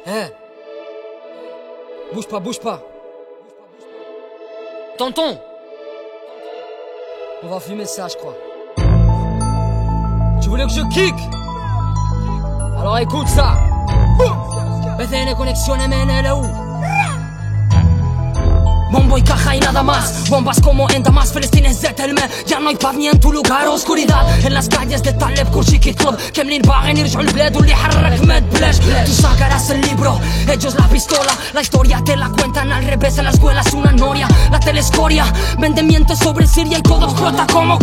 Eh, bouge pas, bouge pas. Tonton, on va fumer ça, je crois. Tu voulais que je kick? Alors écoute ça. Bethene conexione MNLU. Bombo y caja y nada más, bombas como en Damas, Filistines de Telme. Ya no hay paz ni en tu lugar, oscuridad. En las calles de Taleb, Kurshiki Club. Que منين باغي نرجعوا البلاد واللي حرك ما تبلاش. Tú sacarás el libro, ellos la pistola. La historia te la cuentan al revés, en la escuela es una noria. La telescoria, vende mientes sobre Siria y todo explota como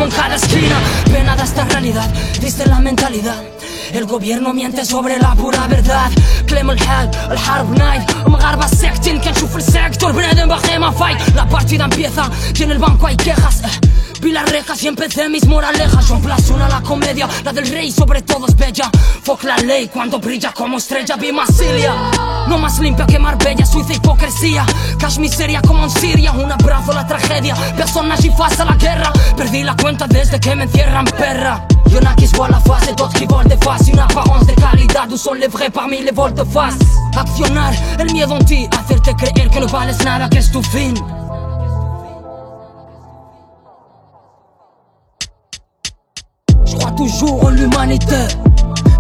en cada esquina. Pena de esta realidad, viste la mentalidad. El gobierno miente sobre la pura verdad. كلام الحال الحرب نايد مغاربة ساكتين كنشوف السيكتور بنادم باقي ما فايت. La partida empieza, que en el banco hay quejas. Vi las rejas y empecé mis moralejas. Yo emplazo una la comedia, la del rey sobre todo es bella. Fuck la ley cuando brilla como estrella. Vi Massilia, no más limpia que Marbella. Suiza hipocresía, cash miseria como en Siria. Un abrazo a la tragedia, personas y fase a la guerra. Perdí la cuenta desde que me encierran, perra. Y'en a qui se voient la face et d'autres qui volent des faces. Une apparence de calidad, où sont les vrais parmi les vols de face. Accionar el miedo en ti, hacerte creer que no vales nada, que es tu fin. Je crois toujours en l'humanité,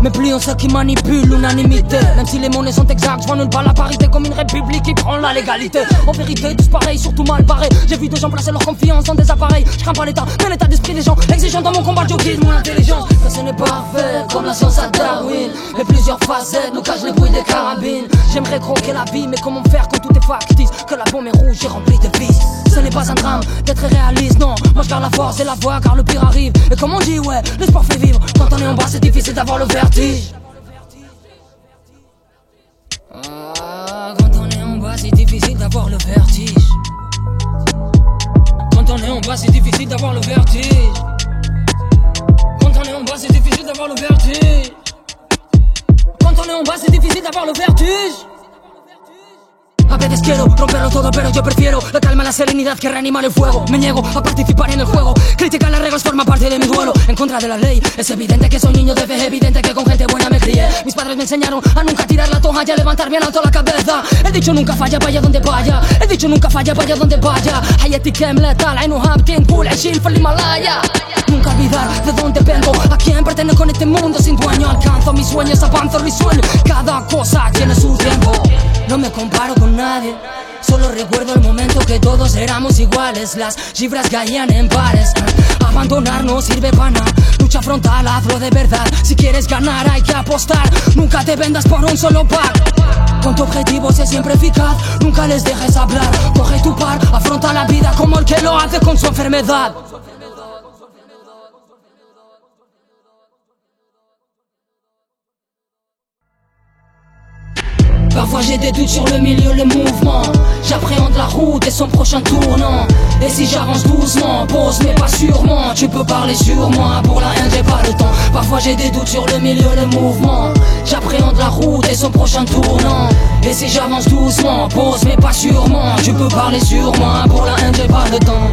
mais plus on sait qui manipule l'unanimité. Même si les monnaies sont exactes, je vois nulle part la parité comme une république qui prend la légalité. En vérité, tous pareils, surtout mal barrés. J'ai vu des gens placer leur confiance dans des appareils. Je crains pas l'état, mais l'état d'esprit des gens exigeant dans mon combat, j'utilise mon intelligence. Que ce n'est parfait, comme la science à Darwin. Et plusieurs facettes nous cachent les bruits des carabines. J'aimerais croquer la vie, mais comment faire quand tout est factice? Que la bombe est rouge et remplie de vices. Ce n'est pas un drame d'être réaliste, non. Moi je garde la force et la voix car le pire arrive. Et comme on dit, ouais, l'espoir fait vivre. Quand on est en bas, c'est difficile d'avoir le vertige. Quand on est en bas, c'est difficile d'avoir le vertige. Quand on est en bas, c'est difficile d'avoir le vertige. Quand on est en bas, c'est difficile d'avoir le vertige. Quand on est en bas, c'est difficile d'avoir le vertige. A veces quiero romperlo todo, pero yo prefiero la calma, la serenidad que reanimar el fuego. Me niego a participar en el juego. Criticar las reglas forma parte de mi duelo. En contra de la ley, es evidente que soy niño de fe. Es evidente que con gente buena me crié. Mis padres me enseñaron a nunca tirar la toalla, a levantar bien alto la cabeza. El dicho nunca falla, vaya donde vaya. El dicho nunca falla, vaya donde vaya. حياتي كاملة طالع عينها بتنقول عايشين في الهيمالايا. Nunca olvidar de dónde vengo, a quién pertenezco en este mundo sin dueño. Alcanzo mis sueños, avanzo mi sueño. Cada cosa tiene su tiempo. No me comparo con nadie, solo recuerdo el momento que todos éramos iguales. Las cifras caían en pares. Abandonar no sirve para nada. Lucha frontal, hazlo de verdad. Si quieres ganar hay que apostar. Nunca te vendas por un solo par. Con tu objetivo sé siempre eficaz. Nunca les dejes hablar. Coge tu par, afronta la vida como el que lo hace con su enfermedad. Parfois j'ai des doutes sur le milieu, le mouvement. J'appréhende la route et son prochain tournant. Et si j'avance doucement, pose mais pas sûrement. Tu peux parler sur moi, pour la haine j'ai pas le temps. Parfois j'ai des doutes sur le milieu, le mouvement. J'appréhende la route et son prochain tournant. Et si j'avance doucement, pose mais pas sûrement. Tu peux parler sur moi, pour la haine j'ai pas le temps.